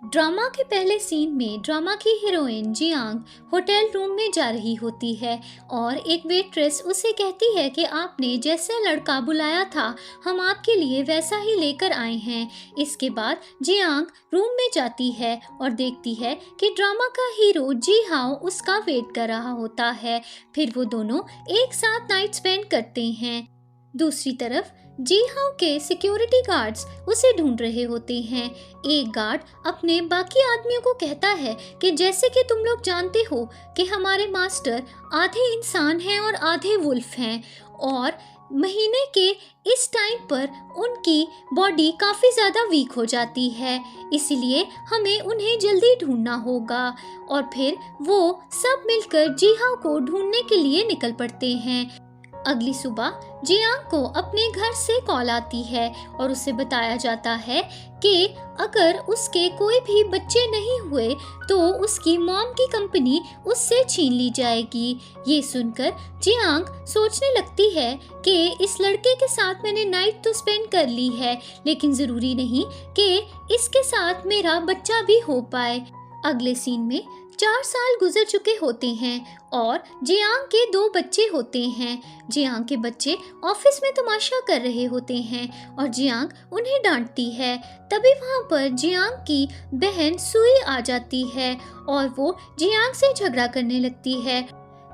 Drama के पहले scene में ड्रामा की हीरोइन जियांग होटल रूम में जा रही होती है और एक वेट्रेस उसे कहती है कि आपने जैसा लड़का बुलाया था हम आपके लिए वैसा ही लेकर आए हैं। इसके बाद जियांग रूम में जाती है और देखती है कि ड्रामा का हीरो जी हाओ उसका वेट कर रहा होता है। फिर वो दोनों एक साथ नाइट स्पेंड करते हैं। दूसरी तरफ जी हाओ के सिक्योरिटी गार्ड्स उसे ढूंढ रहे होते हैं। एक गार्ड अपने बाकी आदमियों को कहता है कि जैसे कि तुम लोग जानते हो कि हमारे मास्टर आधे इंसान हैं और आधे वुल्फ हैं और महीने के इस टाइम पर उनकी बॉडी काफ़ी ज़्यादा वीक हो जाती है, इसलिए हमें उन्हें जल्दी ढूंढना होगा। और फिर वो सब मिलकर जी हाओ को ढूंढने के लिए निकल पड़ते हैं। अगली सुबह जियांग को अपने घर से कॉल आती है और उसे बताया जाता है कि अगर उसके कोई भी बच्चे नहीं हुए तो उसकी मॉम की कंपनी उससे छीन ली जाएगी। ये सुनकर जियांग सोचने लगती है कि इस लड़के के साथ मैंने नाइट तो स्पेंड कर ली है, लेकिन ज़रूरी नहीं कि इसके साथ मेरा बच्चा भी हो पाए। अगले सीन में 4 साल गुजर चुके होते हैं और जियांग के 2 बच्चे होते हैं। जियांग के बच्चे ऑफिस में तमाशा कर रहे होते हैं और जियांग उन्हें डांटती है। तभी वहाँ पर जियांग की बहन सुई आ जाती है और वो जियांग से झगड़ा करने लगती है।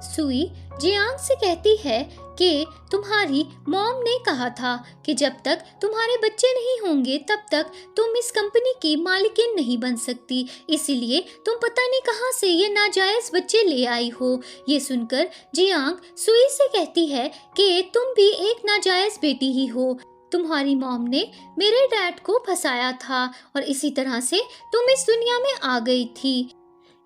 सुई जियांग से कहती है कि तुम्हारी मॉम ने कहा था कि जब तक तुम्हारे बच्चे नहीं होंगे तब तक तुम इस कंपनी की मालिकिन नहीं बन सकती, इसीलिए तुम पता नहीं कहां से ये नाजायज बच्चे ले आई हो। ये सुनकर जियांग सुई से कहती है कि तुम भी एक नाजायज बेटी ही हो। तुम्हारी मॉम ने मेरे डैड को फंसाया था और इसी तरह से तुम इस दुनिया में आ गई थी।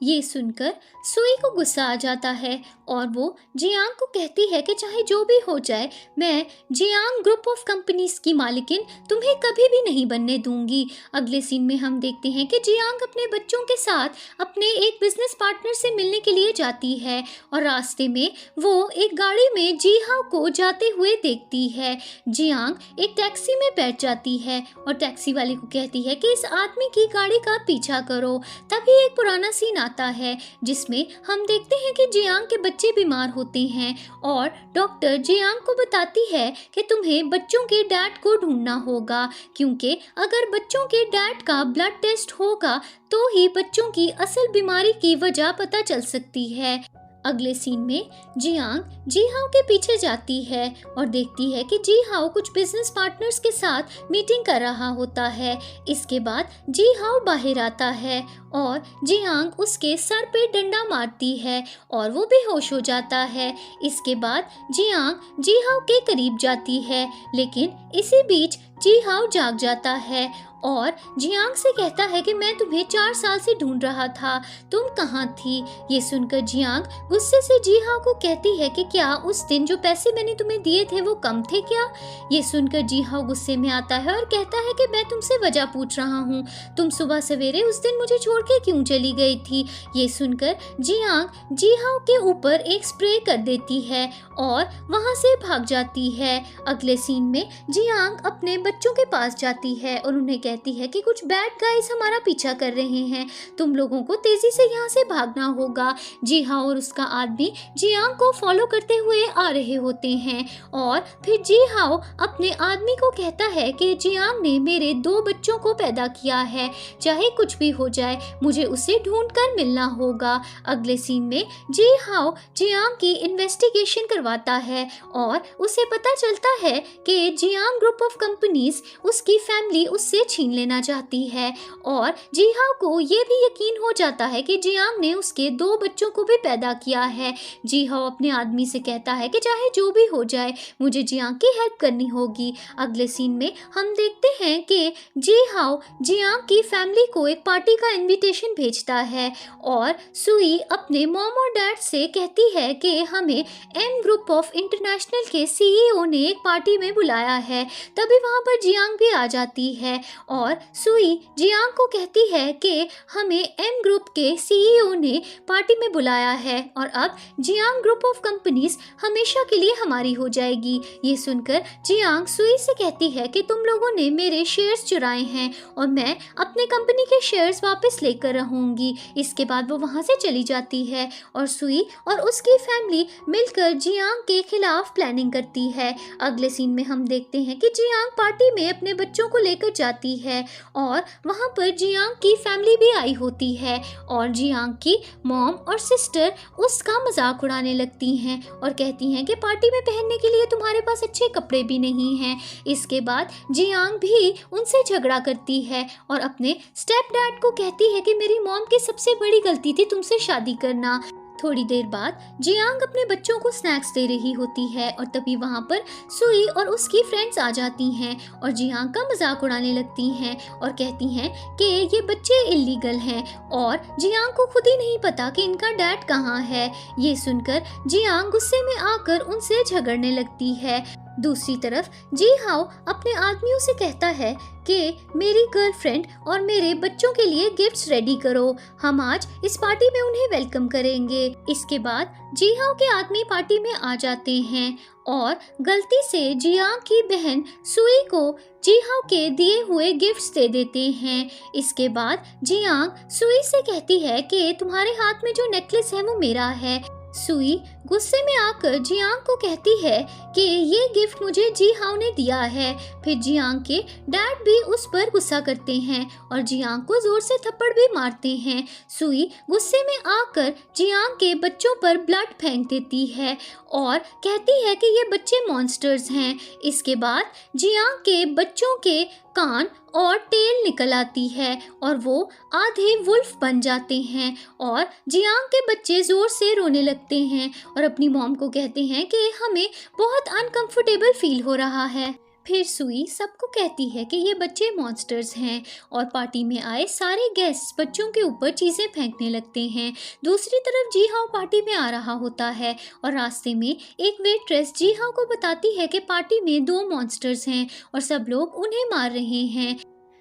ये सुनकर सुई को गुस्सा आ जाता है और वो जियांग को कहती है कि चाहे जो भी हो जाए मैं जियांग ग्रुप ऑफ कंपनीज की मालिकिन तुम्हें कभी भी नहीं बनने दूंगी। अगले सीन में हम देखते हैं कि जियांग अपने बच्चों के साथ अपने एक बिजनेस पार्टनर से मिलने के लिए जाती है और रास्ते में वो एक गाड़ी में जी हाओ को जाते हुए देखती है। जियांग एक टैक्सी में बैठ जाती है और टैक्सी वाले को कहती है कि इस आदमी की गाड़ी का पीछा करो। तभी एक पुराना सीन आता है जिसमें हम देखते हैं कि जियांग के बच्चे बीमार होते हैं और डॉक्टर जियांग को बताती है कि तुम्हें बच्चों के डैड को ढूंढना होगा, क्योंकि अगर बच्चों के डैड का ब्लड टेस्ट होगा तो ही बच्चों की असल बीमारी की वजह पता चल सकती है। अगले सीन में जियांग जी हाओ के पीछे जाती है और देखती है कि जी हाओ कुछ बिजनेस पार्टनर्स के साथ मीटिंग कर रहा होता है। इसके बाद जी हाओ बाहर आता है और जियांग उसके सर पे डंडा मारती है और वो बेहोश हो जाता है। इसके बाद जियांग जी हाओ के करीब जाती है, लेकिन इसी बीच जी हाओ जाग जाता है और जियांग से कहता है कि मैं तुम्हें 4 साल से ढूंढ रहा था, तुम कहाँ थी। ये सुनकर जियांग गुस्से से जी हाओ को कहती है कि क्या उस दिन जो पैसे मैंने तुम्हें दिए थे वो कम थे क्या। ये सुनकर जी हाओ गुस्से में आता है और कहता है कि मैं तुमसे वजह पूछ रहा हूँ, तुम सुबह सवेरे उस दिन मुझे छोड़ के क्यों चली गई थी। ये सुनकर जियांग जी हाओ के ऊपर एक स्प्रे कर देती है और वहाँ से भाग जाती है। अगले सीन में जियांग अपने बच्चों के पास जाती है और उन्हें कहती है कि कुछ बैड गाइस हमारा पीछा कर रहे हैं, तुम लोगों को तेजी से यहाँ से भागना होगा। जी हाँ, और उसका आदमी जियांग को फॉलो करते हुए आ रहे होते हैं और फिर जी हाओ अपने आदमी को कहता है कि जियांग ने मेरे 2 बच्चों को पैदा किया है, चाहे कुछ भी हो जाए मुझे उसे ढूंढ कर मिलना होगा। अगले सीन में जी हाओ जियांग की इन्वेस्टिगेशन करवाता है और उसे पता चलता है कि जियांग ग्रुप ऑफ कंपनीज उसकी फैमिली उससे छीन लेना चाहती है और जी हाओ को ये भी यकीन हो जाता है कि जियांग ने उसके 2 बच्चों को भी पैदा किया है। जी हाओ अपने आदमी से कहता है कि चाहे जो भी हो जाए मुझे जियांग की हेल्प करनी होगी। अगले सीन में हम देखते हैं कि जी हाओ जियांग की फैमिली को एक पार्टी का इनविटेशन भेजता है और सुई अपने मॉम और डैड से कहती है कि हमें एम ग्रुप ऑफ इंटरनेशनल के CEO ने एक पार्टी में बुलाया है। तभी वहाँ पर जियांग भी आ जाती है और सुई जियांग को कहती है कि हमें एम ग्रुप के सीईओ ने पार्टी में बुलाया है और अब जियांग ग्रुप ऑफ कंपनीज हमेशा के लिए हमारी हो जाएगी। ये सुनकर जियांग सुई से कहती है कि तुम लोगों ने मेरे शेयर्स चुराए हैं और मैं अपने कंपनी के शेयर्स वापस लेकर रहूंगी। इसके बाद वो वहां से चली जाती है और सुई और उसकी फैमिली मिलकर जियांग के खिलाफ प्लानिंग करती है। अगले सीन में हम देखते हैं कि जियांग पार्टी में अपने बच्चों को लेकर जाती है और वहां पर जियांग की फैमिली भी आई होती है और जियांग की मॉम और सिस्टर उसका मजाक उड़ाने लगती हैं और कहती हैं कि पार्टी में पहनने के लिए तुम्हारे पास अच्छे कपड़े भी नहीं हैं। इसके बाद जियांग भी उनसे झगड़ा करती है और अपने स्टेप डैड को कहती है कि मेरी मॉम की सबसे बड़ी गलती थी तुमसे शादी करना। थोड़ी देर बाद जियांग अपने बच्चों को स्नैक्स दे रही होती है और तभी वहाँ पर सुई और उसकी फ्रेंड्स आ जाती हैं और जियांग का मजाक उड़ाने लगती हैं और कहती हैं कि ये बच्चे इल्लीगल हैं और जियांग को खुद ही नहीं पता कि इनका डैड कहाँ है। ये सुनकर जियांग गुस्से में आकर उनसे झगड़ने लगती है। दूसरी तरफ जी हाओ अपने आदमियों से कहता है कि मेरी गर्लफ्रेंड और मेरे बच्चों के लिए गिफ्ट्स रेडी करो, हम आज इस पार्टी में उन्हें वेलकम करेंगे। इसके बाद जी हाओ के आदमी पार्टी में आ जाते हैं और गलती से जियांग की बहन सुई को जी हाओ के दिए हुए गिफ्ट्स दे देते हैं। इसके बाद जियांग सुई से कहती है कि तुम्हारे हाथ में जो नेकलेस है वो मेरा है। सुई गुस्से में आकर जियांग को कहती है कि ये गिफ्ट मुझे जी हाओ ने दिया है। फिर जियांग के डैड भी उस पर गुस्सा करते हैं और जियांग को जोर से थप्पड़ भी मारते हैं। सुई गुस्से में आकर जियांग के बच्चों पर ब्लड फेंक देती है और कहती है कि ये बच्चे मॉन्स्टर्स हैं। इसके बाद जियांग के बच्चों के कान और टेल निकल आती है और वो आधे वुल्फ बन जाते हैं और जियांग के बच्चे जोर से रोने लगते हैं और अपनी मॉम को कहते हैं कि हमें बहुत अनकंफर्टेबल फील हो रहा है। फिर सुई सबको कहती है कि ये बच्चे मॉन्स्टर्स हैं और पार्टी में आए सारे गेस्ट्स बच्चों के ऊपर चीज़ें फेंकने लगते हैं। दूसरी तरफ जी हाओ पार्टी में आ रहा होता है और रास्ते में एक वेट्रेस जी हाओ को बताती है कि पार्टी में 2 मॉन्स्टर्स हैं और सब लोग उन्हें मार रहे हैं।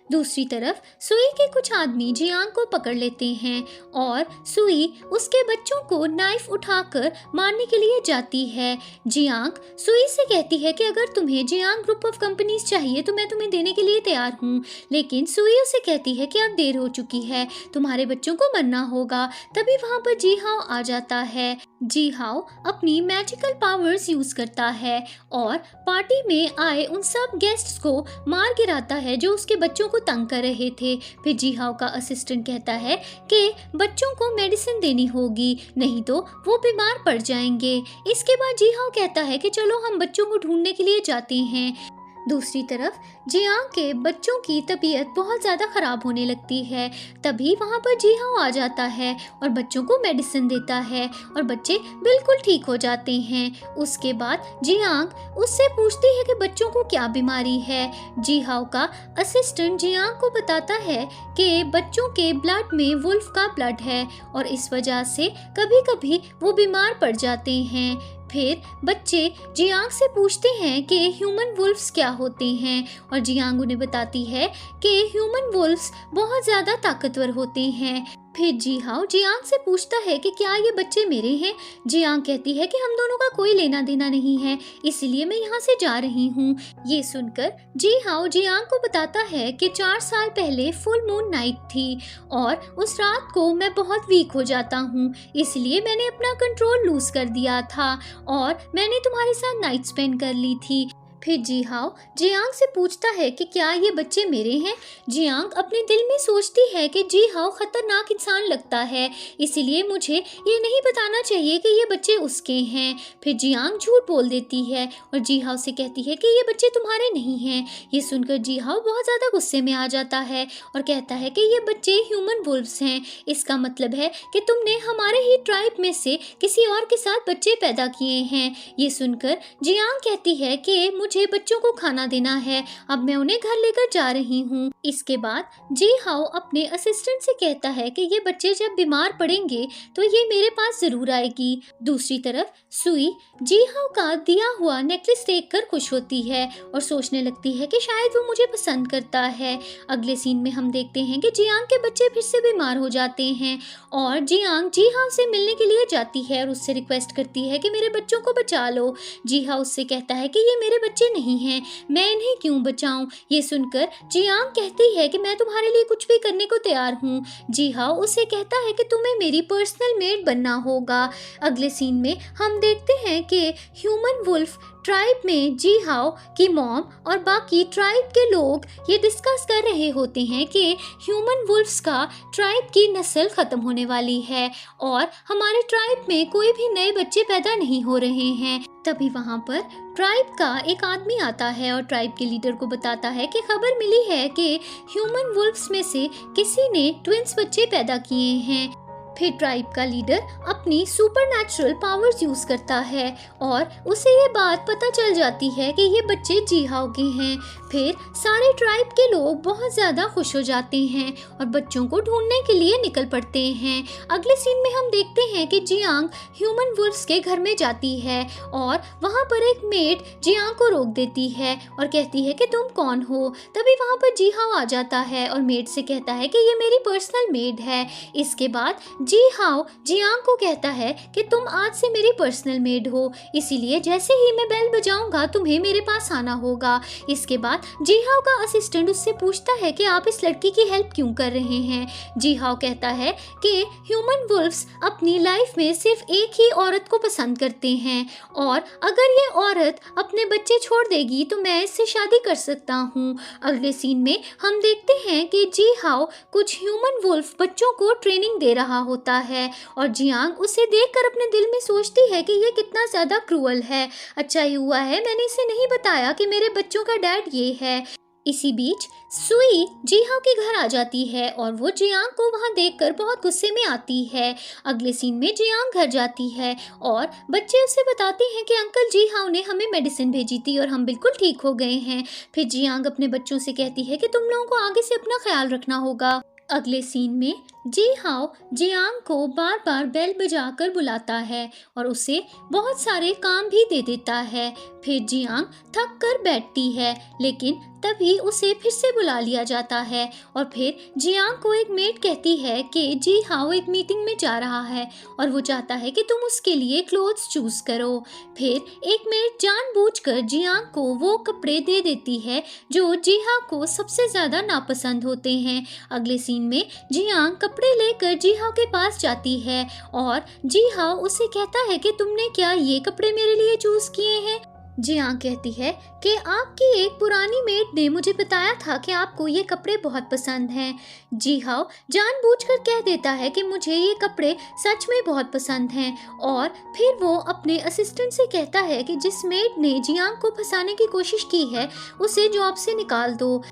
दूसरी तरफ सुई के कुछ आदमी जियांग को पकड़ लेते हैं और सुई उसके बच्चों को नाइफ उठाकर मारने के लिए जाती है। जियांग सुई से कहती है कि अगर तुम्हें जियांग ग्रुप ऑफ कंपनीज चाहिए तो मैं तुम्हें देने के लिए तैयार हूँ, लेकिन सुई उसे कहती है कि अब देर हो चुकी है, तुम्हारे बच्चों को मरना होगा। तभी वहाँ पर जी हाओ आ जाता है। जी हाओ अपनी मैजिकल पावर्स यूज करता है और पार्टी में आए उन सब गेस्ट्स को मार गिराता है जो उसके बच्चों को तंग कर रहे थे। फिर जी हाओ का असिस्टेंट कहता है कि बच्चों को मेडिसिन देनी होगी, नहीं तो वो बीमार पड़ जाएंगे। इसके बाद जी हाओ कहता है कि चलो हम बच्चों को ढूंढने के लिए जाते हैं। दूसरी तरफ जियांग के बच्चों की तबीयत बहुत ज़्यादा ख़राब होने लगती है। तभी वहाँ पर जी हाओ आ जाता है और बच्चों को मेडिसिन देता है और बच्चे बिल्कुल ठीक हो जाते हैं। उसके बाद जियांग उससे पूछती है कि बच्चों को क्या बीमारी है। जी हाओ का असिस्टेंट जियांग को बताता है कि बच्चों के ब्लड में वुल्फ का ब्लड है और इस वजह से कभी कभी वो बीमार पड़ जाते हैं। फिर बच्चे जियांग से पूछते हैं कि ह्यूमन वुल्फ्स क्या होते हैं और जियांग उन्हें बताती है कि ह्यूमन वुल्फ्स बहुत ज़्यादा ताकतवर होते हैं। फिर जी हाओ जियांग से पूछता है कि क्या ये बच्चे मेरे हैं। जियांग कहती है कि हम दोनों का कोई लेना देना नहीं है, इसीलिए मैं यहाँ से जा रही हूँ। ये सुनकर जी हाओ जियांग को बताता है कि 4 साल पहले फुल मून नाइट थी और उस रात को मैं बहुत वीक हो जाता हूँ, इसलिए मैंने अपना कंट्रोल लूज कर दिया था और मैंने तुम्हारे साथ नाइट स्पेंड कर ली थी। फिर जी हाओ जियांग से पूछता है कि क्या ये बच्चे मेरे हैं। जियांग अपने दिल में सोचती है कि जी हाओ खतरनाक इंसान लगता है, इसीलिए मुझे ये नहीं बताना चाहिए कि ये बच्चे उसके हैं। फिर जियांग झूठ बोल देती है और जी हाओ से कहती है कि ये बच्चे तुम्हारे नहीं हैं। ये सुनकर जी हाओ बहुत ज़्यादा गुस्से में आ जाता है और कहता है कि ये बच्चे ह्यूमन वुल्व्स हैं, इसका मतलब है कि तुमने हमारे ही ट्राइब में से किसी और के साथ बच्चे पैदा किए हैं। ये सुनकर जियांग कहती है कि मुझे मुझे बच्चों को खाना देना है, अब मैं उन्हें घर लेकर जा रही हूँ। इसके बाद जी हाओ अपने असिस्टेंट से कहता है कि ये बच्चे जब बीमार पड़ेंगे तो ये मेरे पास जरूर आएगी। दूसरी तरफ सुई जी हाओ का दिया हुआ नेकलेस देखकर खुश होती है और सोचने लगती है कि शायद वो मुझे पसंद करता है। अगले सीन में हम देखते हैं कि जियांग के बच्चे फिर से बीमार हो जाते हैं और जियांग जी हाओ से मिलने के लिए जाती है और उससे रिक्वेस्ट करती है कि मेरे बच्चों को बचा लो। जी हाओ उससे कहता है कि ये मेरे बच्चे नहीं हैं, मैं इन्हें क्यों बचाऊं। ये सुनकर जियांग कहती है कि मैं तुम्हारे लिए कुछ भी करने को तैयार हूँ। जी हाओ उसे कहता है कि तुम्हें मेरी पर्सनल मेड बनना होगा। अगले सीन में हम देखते हैं कि ह्यूमन वुल्फ ट्राइब में जी हाओ की मॉम और बाकी ट्राइब के लोग ये डिस्कस कर रहे होते हैं कि ह्यूमन वुल्फ्स का ट्राइब की नस्ल ख़त्म होने वाली है और हमारे ट्राइब में कोई भी नए बच्चे पैदा नहीं हो रहे हैं। तभी वहाँ पर ट्राइब का एक आदमी आता है और ट्राइब के लीडर को बताता है कि खबर मिली है कि ह्यूमन वुल्फ्स में से किसी ने ट्विंस बच्चे पैदा किए हैं। फिर ट्राइब का लीडर अपनी सुपरनैचुरल पावर्स यूज करता है और उसे ये बात पता चल जाती है कि ये बच्चे जी हाओ के हैं। फिर सारे ट्राइब के लोग बहुत ज़्यादा खुश हो जाते हैं और बच्चों को ढूंढने के लिए निकल पड़ते हैं। अगले सीन में हम देखते हैं कि जियांग ह्यूमन वुल्फ्स के घर में जाती है और वहाँ पर एक मेड जियांग को रोक देती है और कहती है कि तुम कौन हो। तभी वहाँ पर जी हाओ आ जाता है और मेड से कहता है कि ये मेरी पर्सनल मेड है। इसके बाद जी हाओ जियांग को कहता है कि तुम आज से मेरी पर्सनल मेड हो, इसीलिए जैसे ही मैं बेल बजाऊंगा तुम्हें मेरे पास आना होगा। इसके बाद जी हाओ का असिस्टेंट उससे पूछता है कि आप इस लड़की की हेल्प क्यों कर रहे हैं। जी हाओ कहता है कि ह्यूमन वुल्फ्स अपनी लाइफ में सिर्फ एक ही औरत को पसंद करते हैं और अगर ये औरत अपने बच्चे छोड़ देगी तो मैं इससे शादी कर सकता हूँ। अगले सीन में हम देखते हैं कि जी हाओ कुछ ह्यूमन वुल्फ बच्चों को ट्रेनिंग दे रहा होता है और जियांग उसे देखकर अपने दिल में सोचती है कि ये कितना ज़्यादा क्रूअल है। अच्छा ही हुआ है मैंने इसे नहीं बताया कि मेरे बच्चों का डैड ये है। इसी बीच सुई जी हाओ के घर आ जाती है और वो जियांग को वहाँ देखकर बहुत गुस्से में आती है। अगले सीन में जियांग घर जाती है और बच्चे उसे बताते हैं कि अंकल जी हाओ ने हमें मेडिसिन भेजी थी और हम बिल्कुल ठीक हो गए हैं। फिर जियांग अपने बच्चों से कहती है कि तुम लोगों को आगे से अपना ख्याल रखना होगा। अगले सीन में जी हाओ जियांग को बार बार बेल बजाकर बुलाता है और उसे बहुत सारे काम भी दे देता है। फिर जियांग थक कर बैठती है लेकिन तभी उसे फिर से बुला लिया जाता है और फिर जियांग को एक मेड कहती है कि जी हाओ एक मीटिंग में जा रहा है और वो चाहता है कि तुम उसके लिए क्लोथ्स चूज करो। फिर एक मेड जानबूझकर जियांग को वो कपड़े दे देती है जो जी हाओ को सबसे ज़्यादा नापसंद होते हैं। अगले सीन में जियांग कपड़े लेकर जी हाओ के पास जाती है और जी हाओ उसे कहता है कि तुमने क्या ये कपड़े मेरे लिए चूज किए हैं। जियांग कहती है कि आपकी एक पुरानी मेड ने मुझे बताया था कि आपको ये कपड़े बहुत पसंद हैं। जी हाओ जानबूझकर कह देता है कि मुझे ये कपड़े सच में बहुत पसंद हैं और फिर वो अपने असिस्टेंट से कहता है कि जिस मेड ने जियांग को फंसाने की कोशिश की है उसे जॉब से निकाल दो।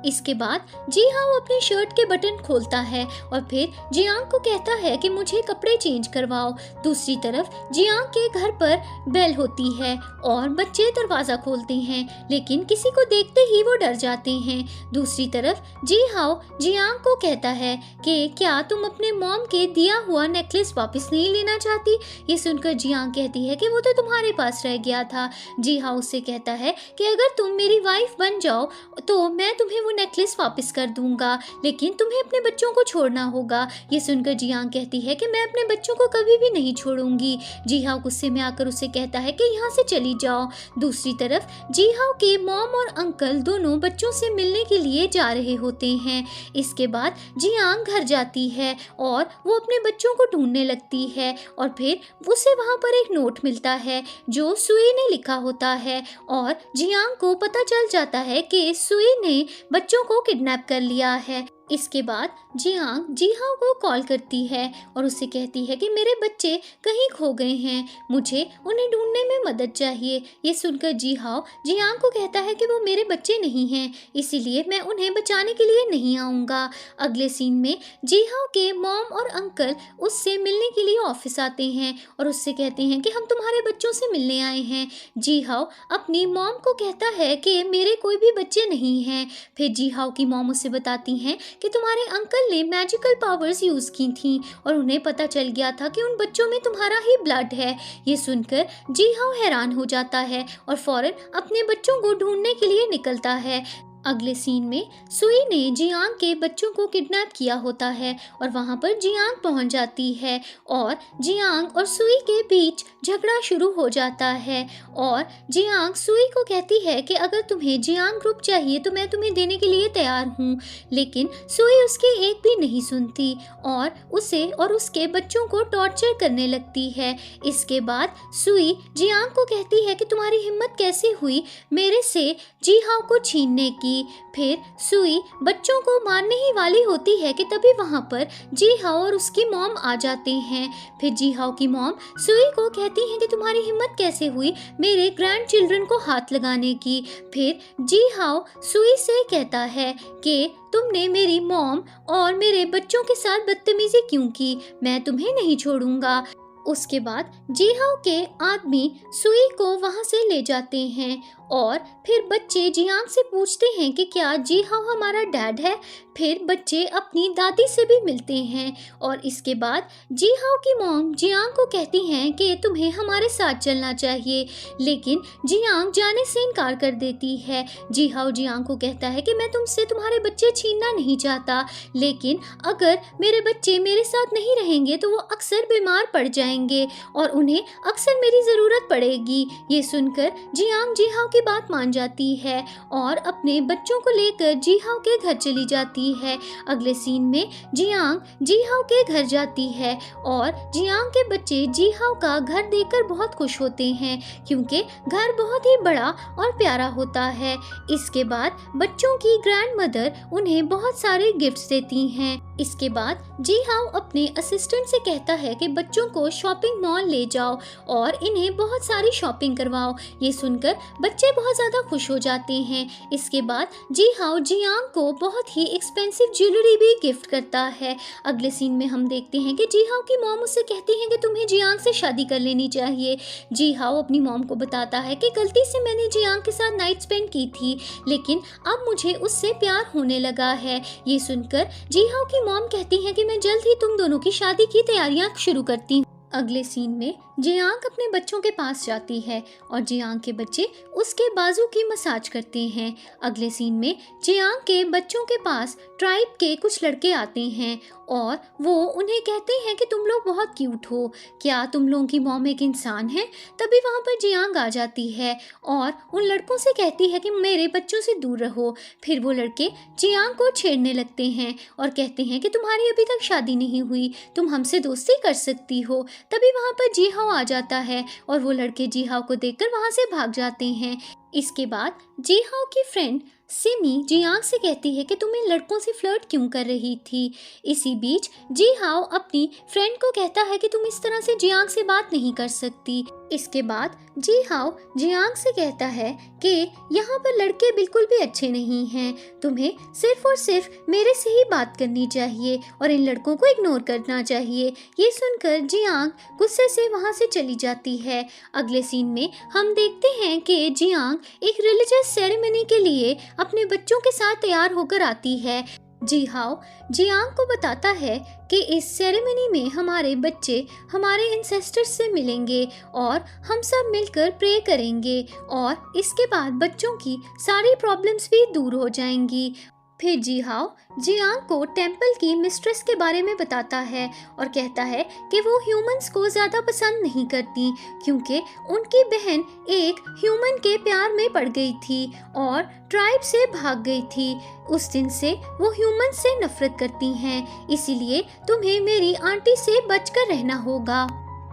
इसके बाद जी हाओ अपनी शर्ट के बटन खोलता है और फिर जियांग को कहता है कि मुझे कपड़े चेंज करवाओ। दूसरी तरफ जियांग के घर पर बेल होती है और बच्चे दरवाज़ा खोलते हैं लेकिन किसी को देखते ही वो डर जाते हैं। दूसरी तरफ जी हाओ जियांग को कहता है कि क्या तुम अपने मॉम के दिया हुआ नेकलेस वापस नहीं लेना चाहती। ये सुनकर जियांग कहती है कि वो तो तुम्हारे पास रह गया था। जी हाओ उससे कहता है कि अगर तुम मेरी वाइफ बन जाओ तो मैं तुम्हें वो नेकलेस वापस कर दूंगा लेकिन तुम्हें अपने बच्चों को छोड़ना होगा। ये सुनकर जियांग कहती है कि मैं अपने बच्चों को कभी भी नहीं छोड़ूंगी। जी हाओ गुस्से में आकर उसे कहता है कि यहाँ से चली जाओ। दूसरी तरफ जी हाओ के मॉम और अंकल दोनों बच्चों से मिलने के लिए जा रहे होते हैं। इसके बाद जियांग घर जाती है और वो अपने बच्चों को ढूंढने लगती है और फिर उसे वहाँ पर एक नोट मिलता है जो सुई ने लिखा होता है और जियांग को पता चल जाता है कि सुई ने बच्चों को किडनैप कर लिया है। इसके बाद जियांग जीहाओ को कॉल करती है और उससे कहती है कि मेरे बच्चे कहीं खो गए हैं, मुझे उन्हें ढूंढने में मदद चाहिए। ये सुनकर जीहाओ जियांग को कहता है कि वो मेरे बच्चे नहीं हैं, इसीलिए मैं उन्हें बचाने के लिए नहीं आऊँगा। अगले सीन में जीहाओ के मॉम और अंकल उससे मिलने के लिए ऑफिस आते हैं और उससे कहते हैं कि हम तुम्हारे बच्चों से मिलने आए हैं। जीहाओ अपनी मॉम को कहता है कि मेरे कोई भी बच्चे नहीं हैं। फिर जीहाओ की मॉम उसे बताती हैं कि तुम्हारे अंकल ने मैजिकल पावर्स यूज़ की थी और उन्हें पता चल गया था कि उन बच्चों में तुम्हारा ही ब्लड है। ये सुनकर जीहाओ हैरान हो जाता है और फौरन अपने बच्चों को ढूंढने के लिए निकलता है। अगले सीन में सुई ने जियांग के बच्चों को किडनैप किया होता है और वहाँ पर जियांग पहुँच जाती है और जियांग और सुई के बीच झगड़ा शुरू हो जाता है और जियांग सुई को कहती है कि अगर तुम्हें जियांग ग्रुप चाहिए तो मैं तुम्हें देने के लिए तैयार हूँ, लेकिन सुई उसकी एक भी नहीं सुनती और उसे और उसके बच्चों को टॉर्चर करने लगती है। इसके बाद सुई जियांग को कहती है कि तुम्हारी हिम्मत कैसे हुई मेरे से जीहाओ को छीनने की। फिर सुई बच्चों को मारने ही वाली होती है कि तभी वहां पर जीहाओ और उसकी मॉम आ जाते हैं। फिर जीहाओ की मॉम सुई को कहती हैं कि तुम्हारी हिम्मत कैसे हुई मेरे ग्रैंड चिल्ड्रन को हाथ लगाने की। फिर जीहाओ सुई से कहता है कि तुमने मेरी मॉम और मेरे बच्चों के साथ बदतमीजी क्यों की, मैं तुम्हें नहीं छोड़ूंगा। उसके बाद जीहाओ के आदमी सुई को वहां से ले जाते हैं और फिर बच्चे जियांग से पूछते हैं कि क्या जीहाओ हमारा डैड है। फिर बच्चे अपनी दादी से भी मिलते हैं और इसके बाद जीहाओ की मॉम जियांग को कहती हैं कि तुम्हें हमारे साथ चलना चाहिए, लेकिन जियांग जाने से इनकार कर देती है। जीहाओ जियांग को कहता है कि मैं तुमसे तुम्हारे बच्चे छीनना नहीं चाहता, लेकिन अगर मेरे बच्चे मेरे साथ नहीं रहेंगे तो वो अक्सर बीमार पड़ जाएंगे और उन्हें अक्सर मेरी ज़रूरत पड़ेगी। ये सुनकर जियांग जीहाओ की बात मान जाती है और अपने बच्चों को लेकर जीहाओ के घर चली जाती है। अगले सीन में जियांग जीहाओ के घर जाती है और जियांग के बच्चे जीहाओ का घर देखकर बहुत खुश होते हैं क्योंकि घर बहुत ही बड़ा और प्यारा होता है। इसके बाद बच्चों की ग्रैंड मदर उन्हें बहुत सारे गिफ्ट्स देती हैं। इसके बाद जीहाओ अपने असिस्टेंट से कहता है कि बच्चों को शॉपिंग मॉल ले जाओ और इन्हें बहुत सारी शॉपिंग करवाओ। ये सुनकर बच्चे बहुत ज़्यादा खुश हो जाते हैं। इसके बाद जीहाओ जियांग को बहुत ही एक्सपेंसिव ज्वेलरी भी गिफ्ट करता है। अगले सीन में हम देखते हैं कि जीहाओ की मॉम उससे कहती हैं कि तुम्हें जियांग से शादी कर लेनी चाहिए। जीहाओ अपनी मॉम को बताता है कि गलती से मैंने जियांग के साथ नाइट स्पेंड की थी, लेकिन अब मुझे उससे प्यार होने लगा है। ये सुनकर जीहाओ की मॉम कहती है कि मैं जल्द ही तुम दोनों की शादी की तैयारियां शुरू करती हूँ। अगले सीन में जियांग अपने बच्चों के पास जाती है और जियांग के बच्चे उसके बाजू की मसाज करते हैं। अगले सीन में जियांग के बच्चों के पास ट्राइब के कुछ लड़के आते हैं और वो उन्हें कहते हैं कि तुम लोग बहुत क्यूट हो, क्या तुम लोगों की मॉम एक इंसान है। तभी वहाँ पर जियांग आ जाती है और उन लड़कों से कहती है कि मेरे बच्चों से दूर रहो। फिर वो लड़के जियांग को छेड़ने लगते हैं और कहते हैं कि तुम्हारी अभी तक शादी नहीं हुई, तुम हमसे दोस्ती कर सकती हो। तभी वहाँ पर जीहाओ आ जाता है और वो लड़के जीहाओ को देखकर वहाँ से भाग जाते हैं। इसके बाद जीहाओ की फ्रेंड सिमी जियांग से कहती है कि तुम इन लड़कों से फ्लर्ट क्यों कर रही थी। इसी बीच जीहाओ अपनी फ्रेंड को कहता है कि तुम इस तरह से जियांग से बात नहीं कर सकती। इसके बाद जीहाओ जियांग से कहता है कि यहाँ पर लड़के बिल्कुल भी अच्छे नहीं हैं, तुम्हें सिर्फ और सिर्फ मेरे से ही बात करनी चाहिए और इन लड़कों को इग्नोर करना चाहिए। ये सुनकर जियांग गुस्से से वहाँ से चली जाती है। अगले सीन में हम देखते हैं कि जियांग एक रिलीजियस सेरेमनी के लिए अपने बच्चों के साथ तैयार होकर आती है। जीहाओ जियांग को बताता है कि इस सेरेमनी में हमारे बच्चे हमारे एंसेस्टर्स से मिलेंगे और हम सब मिलकर प्रे करेंगे और इसके बाद बच्चों की सारी प्रॉब्लम्स भी दूर हो जाएंगी। फिर जीहाओ जियांग को टेंपल की मिस्ट्रेस के बारे में बताता है और कहता है कि वो ह्यूमंस को ज़्यादा पसंद नहीं करती क्योंकि उनकी बहन एक ह्यूमन के प्यार में पड़ गई थी और ट्राइब से भाग गई थी। उस दिन से वो ह्यूमन से नफरत करती हैं, इसीलिए तुम्हें मेरी आंटी से बचकर रहना होगा।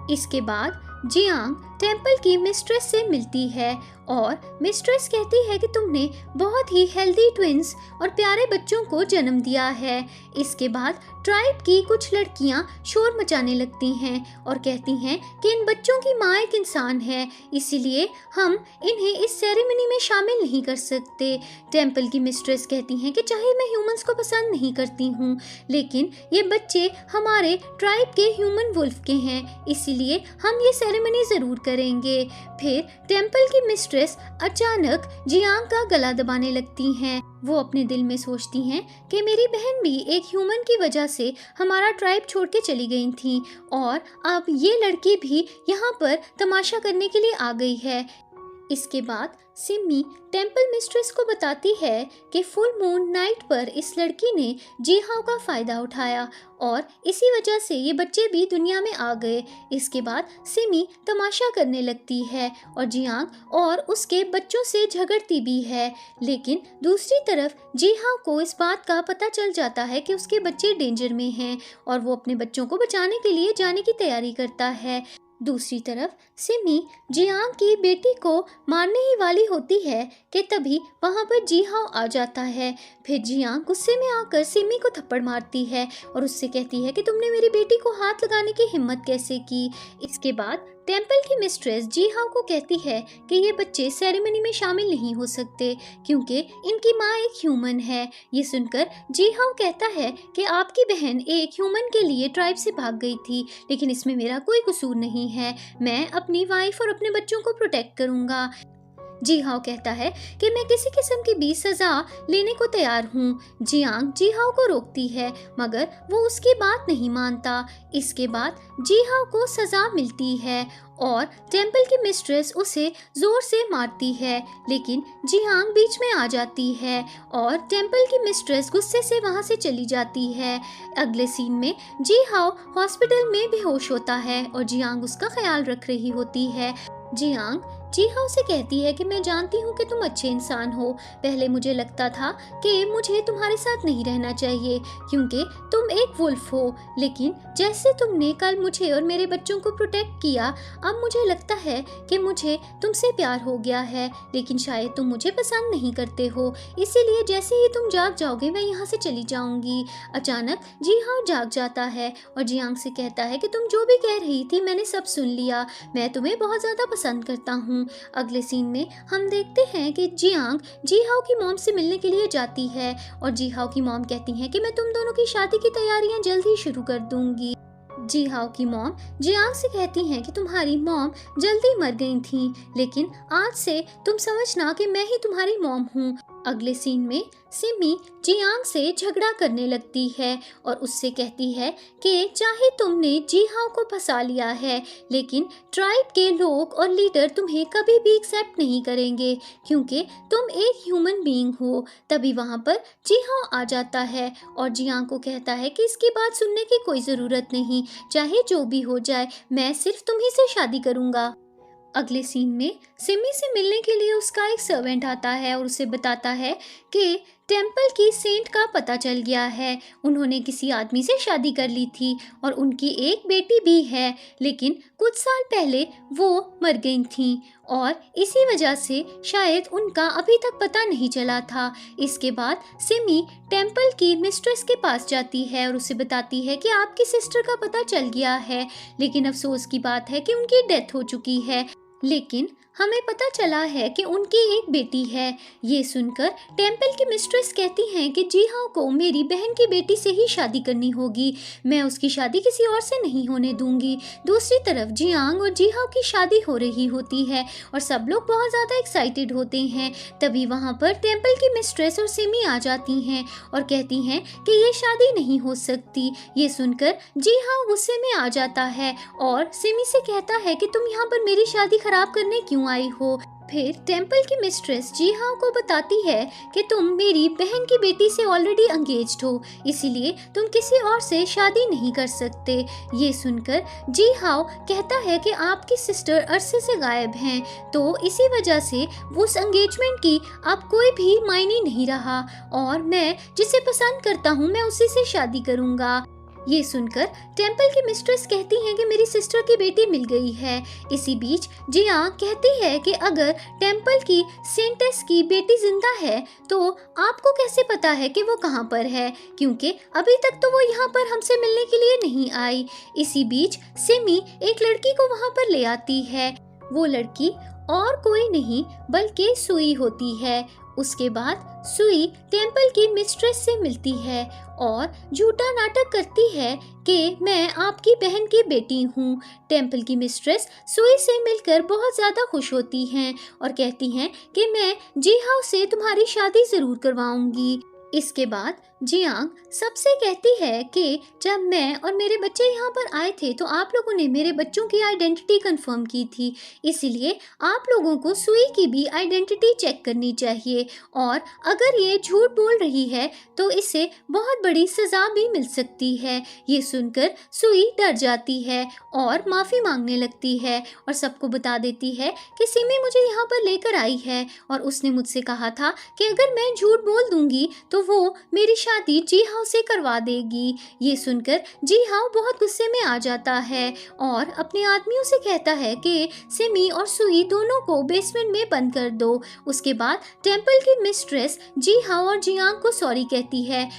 इसके बाद जियांग टेम्पल की मिस्ट्रेस से मिलती है और मिस्ट्रेस कहती है कि तुमने बहुत ही हेल्दी ट्विंस और प्यारे बच्चों को जन्म दिया है। इसके बाद ट्राइब की कुछ लड़कियां शोर मचाने लगती हैं और कहती हैं कि इन बच्चों की माँ एक इंसान है, इसीलिए हम इन्हें इस सेरेमनी में शामिल नहीं कर सकते। टेम्पल की मिस्ट्रेस कहती हैं कि चाहे मैं ह्यूमंस को पसंद नहीं करती हूँ, लेकिन ये बच्चे हमारे ट्राइब के ह्यूमन वुल्फ के हैं, इसीलिए हम ये सेरेमनी ज़रूर करेंगे। फिर टेम्पल की मिस्ट्रेस अचानक जियांग का गला दबाने लगती हैं। वो अपने दिल में सोचती हैं कि मेरी बहन भी एक ह्यूमन की वजह से हमारा ट्राइब छोड़ के चली गई थी और अब ये लड़की भी यहाँ पर तमाशा करने के लिए आ गई है। इसके बाद सिमी टेम्पल मिस्ट्रेस को बताती है कि फुल मून नाइट पर इस लड़की ने जीहाओ का फ़ायदा उठाया और इसी वजह से ये बच्चे भी दुनिया में आ गए। इसके बाद सिमी तमाशा करने लगती है और जियांग और उसके बच्चों से झगड़ती भी है, लेकिन दूसरी तरफ जीहाओ को इस बात का पता चल जाता है कि उसके बच्चे डेंजर में हैं और वो अपने बच्चों को बचाने के लिए जाने की तैयारी करता है। दूसरी तरफ सिमी जियांग की बेटी को मारने ही वाली होती है कि तभी वहाँ पर जीहाओ आ जाता है। फिर जियांग गुस्से में आकर सिमी को थप्पड़ मारती है और उससे कहती है कि तुमने मेरी बेटी को हाथ लगाने की हिम्मत कैसे की। इसके बाद टेम्पल की मिस्ट्रेस जीहाओ को कहती है कि ये बच्चे सेरेमनी में शामिल नहीं हो सकते क्योंकि इनकी माँ एक ह्यूमन है। ये सुनकर जीहाओ कहता है कि आपकी बहन एक ह्यूमन के लिए ट्राइब से भाग गई थी, लेकिन इसमें मेरा कोई कसूर नहीं है। मैं अपनी वाइफ और अपने बच्चों को प्रोटेक्ट करूँगा। जीहाओ कहता है कि मैं किसी किस्म की भी सज़ा लेने को तैयार हूँ। जियांग जीहाओ को रोकती है मगर वो उसकी बात नहीं मानता। इसके बाद जीहाओ को सज़ा मिलती है और टेम्पल की मिस्ट्रेस उसे ज़ोर से मारती है, लेकिन जियांग बीच में आ जाती है और टेम्पल की मिस्ट्रेस गुस्से से वहाँ से चली जाती है। अगले सीन में जीहाओ हॉस्पिटल में बेहोश होता है और जियांग उसका ख्याल रख रही होती है। जियांग जीहाओ से कहती है कि मैं जानती हूँ कि तुम अच्छे इंसान हो। पहले मुझे लगता था कि मुझे तुम्हारे साथ नहीं रहना चाहिए क्योंकि तुम एक वुल्फ हो, लेकिन जैसे तुमने कल मुझे और मेरे बच्चों को प्रोटेक्ट किया, अब मुझे लगता है कि मुझे तुमसे प्यार हो गया है, लेकिन शायद तुम मुझे पसंद नहीं करते हो, इसीलिए जैसे ही तुम जाग जाओगे मैं यहाँ से चली जाऊँगी। अचानक जीहाओ जाग जाता है और जियांग से कहता है कि तुम जो भी कह रही थी मैंने सब सुन लिया, मैं तुम्हें बहुत ज़्यादा पसंद करता हूँ। अगले सीन में हम देखते हैं कि जियांग जीहाओ की मॉम से मिलने के लिए जाती है और जीहाओ की मॉम कहती हैं कि मैं तुम दोनों की शादी की तैयारियां जल्द ही शुरू कर दूंगी। जीहाओ की मॉम जियांग से कहती हैं कि तुम्हारी मॉम जल्दी मर गई थी, लेकिन आज से तुम समझना कि मैं ही तुम्हारी मॉम हूँ। अगले सीन में सिमी जियांग से झगड़ा करने लगती है और उससे कहती है कि चाहे तुमने जीहाओ को फंसा लिया है, लेकिन ट्राइब के लोग और लीडर तुम्हें कभी भी एक्सेप्ट नहीं करेंगे क्योंकि तुम एक ह्यूमन बीइंग हो। तभी वहाँ पर जीहाओ आ जाता है और जियांग को कहता है कि इसकी बात सुनने की कोई ज़रूरत नहीं, चाहे जो भी हो जाए मैं सिर्फ तुम्ही से शादी करूँगा। अगले सीन में सिमी से मिलने के लिए उसका एक सर्वेंट आता है और उसे बताता है कि टेम्पल की सेंट का पता चल गया है। उन्होंने किसी आदमी से शादी कर ली थी और उनकी एक बेटी भी है, लेकिन कुछ साल पहले वो मर गई थी और इसी वजह से शायद उनका अभी तक पता नहीं चला था। इसके बाद सिमी टेम्पल की मिस्ट्रेस के पास जाती है और उसे बताती है कि आपकी सिस्टर का पता चल गया है, लेकिन अफसोस की बात है कि उनकी डेथ हो चुकी है, लेकिन हमें पता चला है कि उनकी एक बेटी है। ये सुनकर टेम्पल की मिस्ट्रेस कहती हैं कि जीहाओ को मेरी बहन की बेटी से ही शादी करनी होगी, मैं उसकी शादी किसी और से नहीं होने दूंगी। दूसरी तरफ जियांग और जीहाओ की शादी हो रही होती है और सब लोग बहुत ज़्यादा एक्साइटेड होते हैं। तभी वहाँ पर टेम्पल की मिस्ट्रेस और सिमी आ जाती हैं और कहती हैं कि ये शादी नहीं हो सकती। ये सुनकर जीहाओ गुस्से में आ जाता है और सिमी से कहता है कि तुम यहाँ पर मेरी शादी खराब करने क्यों आई हो। फिर टेम्पल की मिस्ट्रेस जीहाओ को बताती है कि तुम मेरी बहन की बेटी से ऑलरेडी एंगेज्ड हो, इसीलिए तुम किसी और से शादी नहीं कर सकते। ये सुनकर जीहाओ कहता है कि आपकी सिस्टर अरसे से गायब हैं, तो इसी वजह से उस एंगेजमेंट की अब कोई भी मायने नहीं रहा और मैं जिसे पसंद करता हूँ मैं उसी से शादी करूँगा। ये सुनकर टेम्पल की मिस्ट्रेस कहती हैं कि मेरी सिस्टर की बेटी मिल गई है। इसी बीच जियांग कहती है कि अगर टेम्पल की सेंटेस की बेटी जिंदा है तो आपको कैसे पता है कि वो कहाँ पर है, क्योंकि अभी तक तो वो यहाँ पर हमसे मिलने के लिए नहीं आई। इसी बीच सिमी एक लड़की को वहाँ पर ले आती है। वो लड़की और कोई नहीं बल्कि सुई होती है। उसके बाद सुई टेम्पल की मिस्ट्रेस से मिलती है और झूठा नाटक करती है कि मैं आपकी बहन की बेटी हूँ। टेम्पल की मिस्ट्रेस सुई से मिलकर बहुत ज़्यादा खुश होती हैं और कहती हैं कि मैं जीहाओ से तुम्हारी शादी ज़रूर करवाऊंगी। इसके बाद जियांग सबसे कहती है कि जब मैं और मेरे बच्चे यहाँ पर आए थे तो आप लोगों ने मेरे बच्चों की आइडेंटिटी कंफर्म की थी, इसीलिए आप लोगों को सुई की भी आइडेंटिटी चेक करनी चाहिए और अगर ये झूठ बोल रही है तो इसे बहुत बड़ी सज़ा भी मिल सकती है। ये सुनकर सुई डर जाती है और माफ़ी मांगने लगती है और सबको बता देती है कि सिमी मुझे यहाँ पर लेकर आई है और उसने मुझसे कहा था कि अगर मैं झूठ बोल दूँगी तो वो मेरी शादी जीहाओ से करवा देगी। ये सुनकर जीहाओ बहुत गुस्से में आ जाता है और अपने आदमियों से कहता है कि सिमी और सुई दोनों को बेसमेंट में बंद कर दो। उसके बाद टेम्पल की मिस्ट्रेस जीहाओ और जियांग को सॉरी कहती है।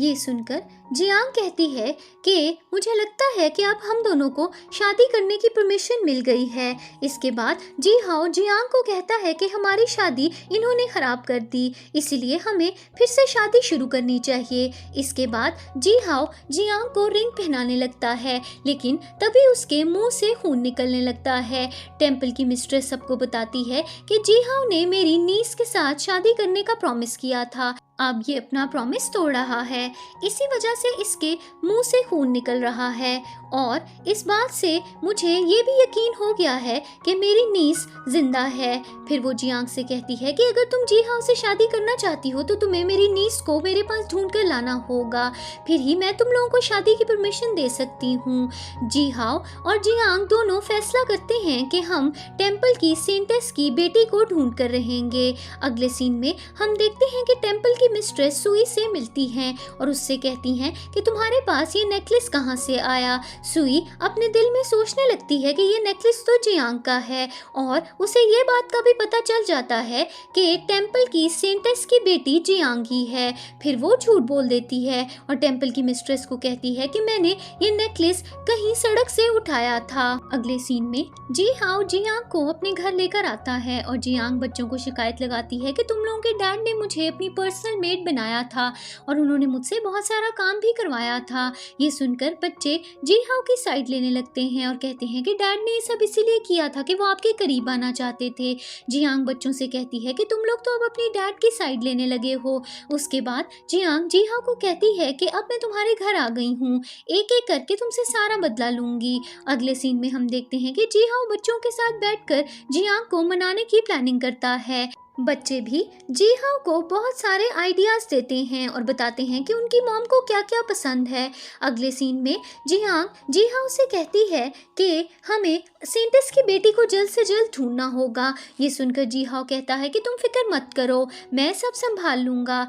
ये सुनकर जियांग कहती है कि मुझे लगता है कि अब हम दोनों को शादी करने की परमिशन मिल गई है। इसके बाद जीहाओ जियांग को कहता है कि हमारी शादी इन्होंने ख़राब कर दी, इसीलिए हमें फिर से शादी शुरू करनी चाहिए। इसके बाद जीहाओ जियांग को रिंग पहनाने लगता है, लेकिन तभी उसके मुंह से खून निकलने लगता है। टेम्पल की मिस्ट्रेस सबको बताती है कि जीहाओ ने मेरी नीस के साथ शादी करने का प्रॉमिस किया था, अब ये अपना प्रॉमिस तोड़ रहा है, इसी वजह से इसके मुंह से खून निकल रहा है और इस बात से मुझे ये भी यकीन हो गया है कि मेरी नीस जिंदा है। फिर वो जियांग से कहती है कि अगर तुम जीहाओ से शादी करना चाहती हो तो तुम्हें मेरी नीस को मेरे पास ढूंढ कर लाना होगा, फिर ही मैं तुम लोगों को शादी की परमिशन दे सकती हूँ। जीहाओ और जियांग दोनों फैसला करते हैं कि हम टेम्पल की सेंटेस की बेटी को ढूंढ कर रहेंगे। अगले सीन में हम देखते हैं कि टेम्पल की मिस्ट्रेस सुई से मिलती हैं और उससे कहती हैं कि तुम्हारे पास ये नेकलेस कहाँ से आया। सुई अपने दिल में सोचने लगती है कि ये नेकलेस तो जियांग का है और उसे ये बात का भी पता चल जाता है कि टेम्पल की सेंटेस की बेटी जियांग ही है। फिर वो झूठ बोल देती है और टेम्पल की मिस्ट्रेस को कहती है कि मैंने ये नेकलेस कहीं सड़क से उठाया था। अगले सीन में जीहाओ जियांग को अपने घर लेकर आता है और जियांग बच्चों को शिकायत लगाती है कि तुम लोगों के डैड ने मुझे अपनी पर्सनल मेड बनाया था और उन्होंने मुझसे बहुत सारा काम भी करवाया था। ये सुनकर बच्चे जीहाओ की साइड लेने लगते हैं और कहते हैं कि डैड ने ये सब इसीलिए किया था कि वो आपके करीब आना चाहते थे। जियांग बच्चों से कहती है कि तुम लोग तो अब अपनी डैड की साइड लेने लगे हो। उसके बाद जियांग जीहाओ को कहती है कि अब मैं तुम्हारे घर आ गई हूँ, एक एक करके तुमसे सारा बदला लूंगी। अगले सीन में हम देखते हैं कि जीहाओ बच्चों के साथ बैठकर जियांग को मनाने की प्लानिंग करता है। बच्चे भी जीहाओ को बहुत सारे आइडियाज़ देते हैं और बताते हैं कि उनकी मॉम को क्या क्या पसंद है। अगले सीन में जियांग जीहाओ से कहती है कि हमें सेंटेस की बेटी को जल्द से जल्द ढूंढना होगा। ये सुनकर जीहाओ कहता है कि तुम फिक्र मत करो, मैं सब संभाल लूँगा।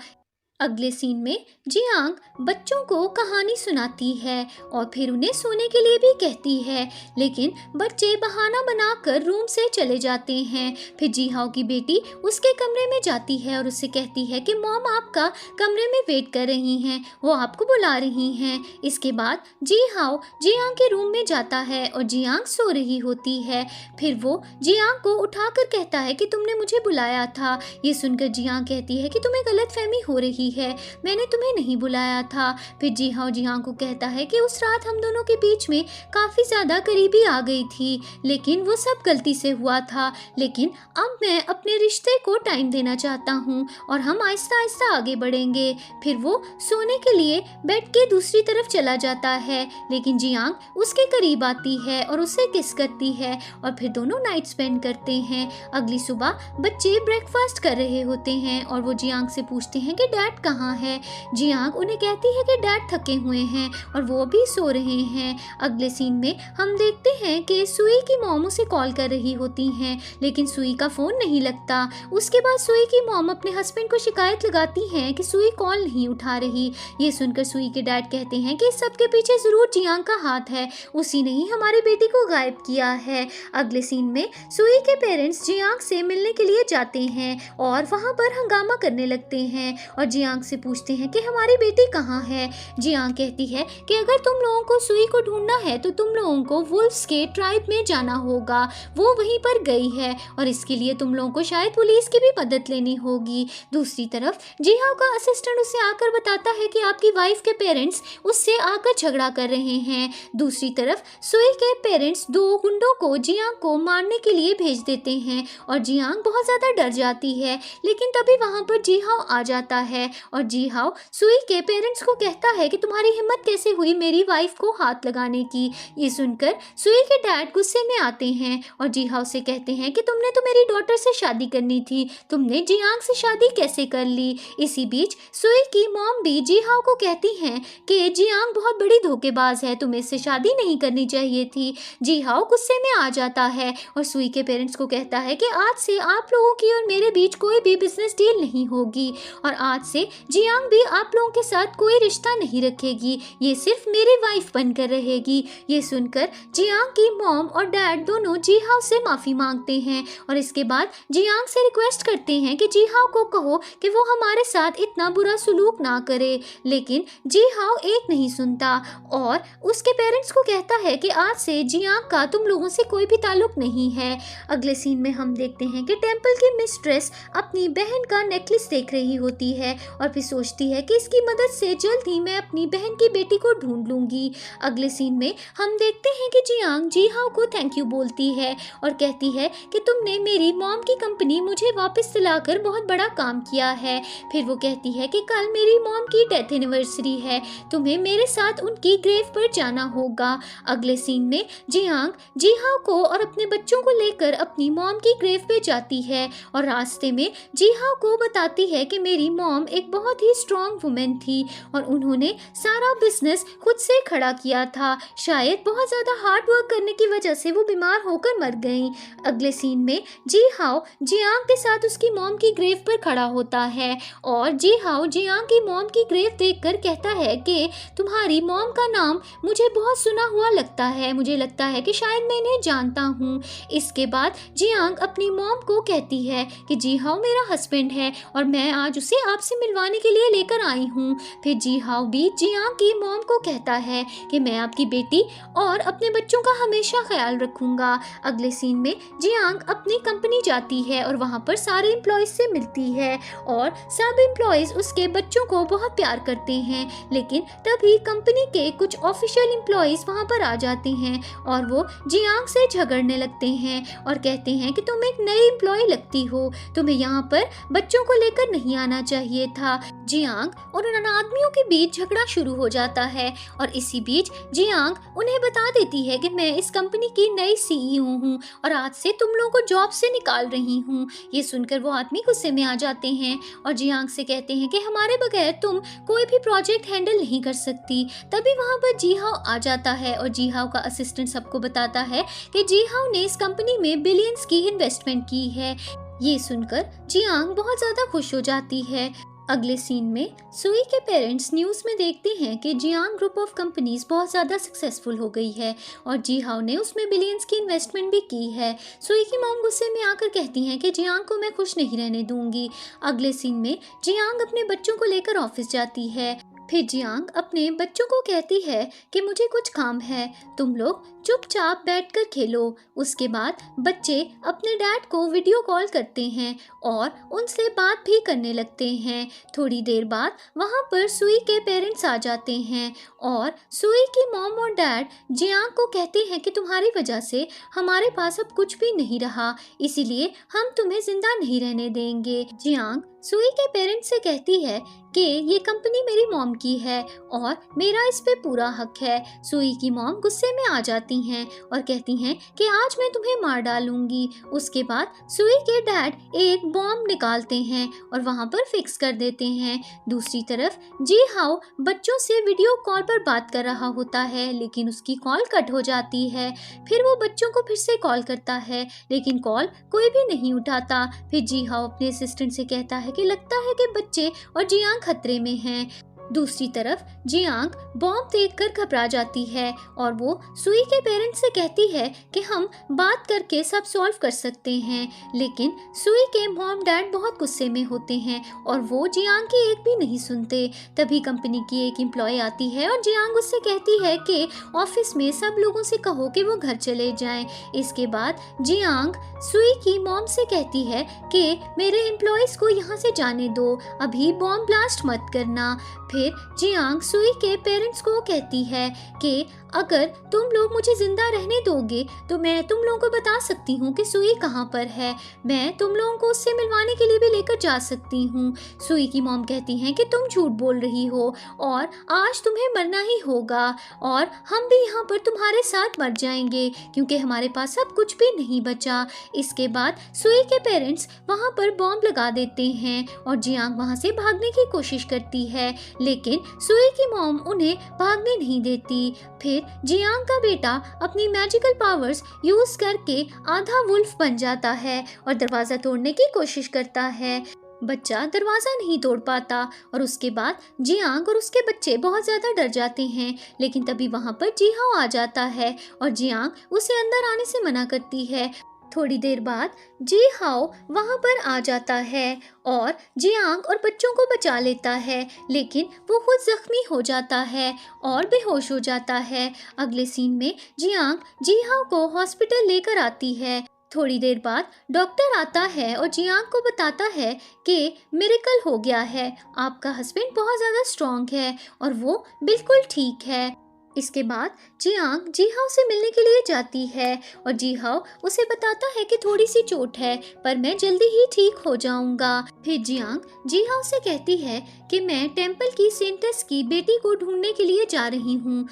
अगले सीन में जियांग बच्चों को कहानी सुनाती है और फिर उन्हें सोने के लिए भी कहती है, लेकिन बच्चे बहाना बनाकर रूम से चले जाते हैं। फिर जीहाओ की बेटी उसके कमरे में जाती है और उससे कहती है कि मॉम आपका कमरे में वेट कर रही हैं, वो आपको बुला रही हैं। इसके बाद जीहाओ जियांग के रूम में जाता है और जियांग सो रही होती है। फिर वो जियांग को उठाकर कहता है कि तुमने मुझे बुलाया था। ये सुनकर जियांग कहती है कि तुम्हें गलतफहमी हो रही है, मैंने तुम्हें नहीं बुलाया था। फिर जीहाओ जियांग को कहता है कि उस रात हम दोनों के बीच में काफ़ी ज़्यादा करीबी आ गई थी, लेकिन वो सब गलती से हुआ था। लेकिन अब मैं अपने रिश्ते को टाइम देना चाहता हूँ और हम आहिस्ता आहिस्ता आगे बढ़ेंगे। फिर वो सोने के लिए बेड के दूसरी तरफ चला जाता है, लेकिन जियांग उसके करीब आती है और उसे किस करती है और फिर दोनों नाइट स्पेंड करते हैं। अगली सुबह बच्चे ब्रेकफास्ट कर रहे होते हैं और वो जियांग से पूछते हैं कि डैड डैड कहाँ है। जियांग उन्हें कहती है कि डैड थके हुए हैं और वो भी सो रहे हैं। अगले सीन में हम देखते हैं कि सुई की मॉम उसे कॉल कर रही होती हैं, लेकिन सुई का फोन नहीं लगता। उसके बाद सुई की मॉम अपने हस्बैंड को शिकायत लगाती हैं कि सुई कॉल नहीं उठा रही। ये सुनकर सुई के डैड कहते हैं कि इस सब के पीछे जरूर जियांग का हाथ है, उसी ने ही हमारी बेटी को गायब किया है। अगले सीन में सुई के पेरेंट्स जियांग से मिलने के लिए जाते हैं और वहां पर हंगामा करने लगते हैं और जियांग से पूछते हैं कि हमारी बेटी कहाँ है। जियांग कहती है कि अगर तुम लोगों को सुई को ढूंढना है तो तुम लोगों को वुल्फ्स के ट्राइब में जाना होगा, वो वहीं पर गई है और इसके लिए तुम लोगों को शायद पुलिस की भी मदद लेनी होगी। दूसरी तरफ जिहाओ का असिस्टेंट उसे आकर बताता है कि आपकी वाइफ के पेरेंट्स उससे आकर झगड़ा कर रहे हैं। दूसरी तरफ सुई के पेरेंट्स 2 गुंडों को जियांग को मारने के लिए भेज देते हैं और जियांग बहुत ज्यादा डर जाती है, लेकिन तभी वहां पर जिहाओ आ जाता है और जिहाओ सुई के पेरेंट्स को कहता है कि तुम्हारी हिम्मत कैसे हुई मेरी वाइफ को हाथ लगाने की। ये सुनकर सुई के डैड गुस्से में आते हैं और जिहाओ से कहते हैं कि तुमने तो मेरी डॉटर से शादी करनी थी, तुमने जियांग से शादी कैसे कर ली। इसी बीच सुई की मॉम भी जिहाओ को कहती हैं कि जियांग बहुत बड़ी धोखेबाज है, तुम्हें इससे शादी नहीं करनी चाहिए थी। जिहाओ गुस्से में आ जाता है और सुई के पेरेंट्स को कहता है कि आज से आप लोगों की और मेरे बीच कोई भी बिजनेस डील नहीं होगी और आज से जियांग भी आप लोगों के साथ कोई रिश्ता नहीं रखेगी, ये सिर्फ मेरी वाइफ बनकर रहेगी। ये सुनकर जियांग की मॉम और डैड दोनों जिहाओ से माफी मांगते हैं और इसके बाद जियांग से रिक्वेस्ट करते हैं कि जिहाओ को कहो कि वो हमारे साथ इतना बुरा सलूक ना करे, लेकिन जिहाओ एक नहीं सुनता और उसके पेरेंट्स को कहता है कि आज से जियांग का तुम लोगों से कोई भी ताल्लुक नहीं है। अगले सीन में हम देखते हैं कि टेंपल की मिस्ट्रेस अपनी बहन का नेकलेस देख रही होती है और फिर सोचती है कि इसकी मदद से जल्द ही मैं अपनी बहन की बेटी को ढूंढ लूंगी। अगले सीन में हम देखते हैं कि जियांग जिहाओ को थैंक यू बोलती है और कहती है कि तुमने मेरी मॉम की कंपनी मुझे वापस दिलाकर बहुत बड़ा काम किया है। फिर वो कहती है कि कल मेरी मॉम की डेथ एनिवर्सरी है, तुम्हें मेरे साथ उनकी ग्रेव पर जाना होगा। अगले सीन में जियांग जिहाओ को और अपने बच्चों को लेकर अपनी मॉम की ग्रेव पे जाती है और रास्ते में जिहाओ को बताती है कि मेरी मॉम एक बहुत ही स्ट्रॉन्ग वुमेन थी और उन्होंने सारा बिजनेस खुद से खड़ा किया था, शायद बहुत ज़्यादा हार्ड वर्क करने की वजह से वो बीमार होकर मर गई। अगले सीन में जिहाओ जियांग के साथ उसकी मॉम की ग्रेव पर खड़ा होता है और जिहाओ जियांग की मॉम की ग्रेव देखकर कहता है कि तुम्हारी मॉम का नाम मुझे बहुत सुना हुआ लगता है, मुझे लगता है कि शायद मैं इन्हें जानता हूँ। इसके बाद जियांग अपनी मॉम को कहती है कि जिहाओ मेरा हस्बैंड है और मैं आज उसे आपसे मिलवाने के लिए लेकर आई हूँ। फिर जिहाओ भी जियांग की मॉम को कहता है कि मैं आपकी बेटी और अपने बच्चों का हमेशा ख्याल रखूंगा। अगले सीन में जियांग अपनी कंपनी जाती है और वहाँ पर सारे एम्प्लॉयज से मिलती है और सब एम्प्लॉयज उसके बच्चों को बहुत प्यार करते हैं, लेकिन तभी कंपनी के कुछ ऑफिशियल एम्प्लॉयज वहाँ पर आ जाते हैं और वो जियांग से झगड़ने लगते हैं और कहते हैं कि तुम एक नई एम्प्लॉय लगती हो, तुम्हें यहाँ पर बच्चों को लेकर नहीं आना चाहिए था। जियांग और उन आदमियों के बीच झगड़ा शुरू हो जाता है और इसी बीच जियांग उन्हें बता देती है कि मैं इस कंपनी की नई सीईओ हूँ और आज से तुम लोगों को जॉब से निकाल रही हूँ। ये सुनकर वो आदमी गुस्से में आ जाते हैं और जियांग से कहते हैं कि हमारे बगैर तुम कोई भी प्रोजेक्ट हैंडल नहीं कर सकती। तभी वहाँ पर जिहाओ आ जाता है और जिहाओ का असिस्टेंट सबको बताता है कि जिहाओ ने इस कंपनी में बिलियंस की इन्वेस्टमेंट की है। ये सुनकर जियांग बहुत ज़्यादा खुश हो जाती है। अगले सीन में सुई के पेरेंट्स न्यूज़ में देखते हैं कि जियांग ग्रुप ऑफ कंपनीज बहुत ज़्यादा सक्सेसफुल हो गई है और जिहाओ ने उसमें बिलियंस की इन्वेस्टमेंट भी की है। सुई की मॉम गुस्से में आकर कहती हैं कि जियांग को मैं खुश नहीं रहने दूंगी। अगले सीन में जियांग अपने बच्चों को लेकर ऑफिस जाती है। फिर जियांग अपने बच्चों को कहती है कि मुझे कुछ काम है, तुम लोग चुपचाप बैठकर खेलो। उसके बाद बच्चे अपने डैड को वीडियो कॉल करते हैं और उनसे बात भी करने लगते हैं। थोड़ी देर बाद वहाँ पर सुई के पेरेंट्स आ जाते हैं और सुई की मॉम और डैड जियांग को कहते हैं कि तुम्हारी वजह से हमारे पास अब कुछ भी नहीं रहा, इसीलिए हम तुम्हें जिंदा नहीं रहने देंगे। जियांग सुई के पेरेंट्स से कहती है कि ये कंपनी मेरी मॉम की है और मेरा इस पे पूरा हक है। सुई की मॉम गुस्से में आ जाती हैं और कहती हैं कि आज मैं तुम्हें मार डालूंगी। उसके बाद सुई के डैड एक बॉम्ब निकालते हैं और वहाँ पर फिक्स कर देते हैं। दूसरी तरफ जी हाओ बच्चों से वीडियो कॉल पर बात कर रहा होता है, लेकिन उसकी कॉल कट हो जाती है। फिर वो बच्चों को फिर से कॉल करता है, लेकिन कॉल कोई भी नहीं उठाता। फिर जी हाओ अपने असिस्टेंट से कहता है कि लगता है कि बच्चे और जियांग खतरे में हैं। दूसरी तरफ जियांग बॉम्ब देखकर घबरा जाती है और वो सुई के पेरेंट्स से कहती है कि हम बात करके सब सॉल्व कर सकते हैं, लेकिन सुई के मॉम डैड बहुत गुस्से में होते हैं और वो जियांग की एक भी नहीं सुनते। तभी कंपनी की एक एम्प्लॉय आती है और जियांग उससे कहती है कि ऑफिस में सब लोगों से कहो कि वो घर चले जाएं। इसके बाद जियांग सुई की मॉम से कहती है कि मेरे एम्प्लॉयज को यहाँ से जाने दो, अभी बॉम्ब ब्लास्ट मत करना। फिर जियांग सुई के पेरेंट्स को कहती है कि अगर तुम लोग मुझे जिंदा रहने दोगे तो मैं तुम लोगों को बता सकती हूँ कि सुई कहाँ पर है, मैं तुम लोगों को उससे मिलवाने के लिए भी लेकर जा सकती हूँ। सुई की मॉम कहती हैं कि तुम झूठ बोल रही हो और आज तुम्हें मरना ही होगा और हम भी यहाँ पर तुम्हारे साथ मर जाएंगे क्योंकि हमारे पास अब कुछ भी नहीं बचा। इसके बाद सुई के पेरेंट्स वहाँ पर बॉम्ब लगा देते हैं और जियांग वहाँ से भागने की कोशिश करती है, लेकिन सुई की मॉम उन्हें भागने नहीं देती। फिर जियांग का बेटा अपनी मैजिकल पावर्स यूज करके आधा वुल्फ बन जाता है और दरवाजा तोड़ने की कोशिश करता है। बच्चा दरवाजा नहीं तोड़ पाता और उसके बाद जियांग और उसके बच्चे बहुत ज्यादा डर जाते हैं, लेकिन तभी वहां पर जी हाओ आ जाता है और जियांग उसे अंदर आने से मना करती है। थोड़ी देर बाद जी हाओ वहां पर आ जाता है और जियांग और बच्चों को बचा लेता है, लेकिन वो खुद जख्मी हो जाता है और बेहोश हो जाता है। अगले सीन में जियांग जी हाओ को हॉस्पिटल लेकर आती है। थोड़ी देर बाद डॉक्टर आता है और जियांग को बताता है कि मिरेकल हो गया है, आपका हस्बैंड बहुत ज़्यादा स्ट्रॉन्ग है और वो बिल्कुल ठीक है। इसके बाद जियांग जी हाओ से मिलने के लिए जाती है और जी हाओ उसे बताता है कि थोड़ी सी चोट है पर मैं जल्दी ही ठीक हो जाऊंगा। फिर जियांग जी हाओ से कहती है कि मैं टेंपल की सेंटस की बेटी को ढूंढने के लिए जा रही हूँ।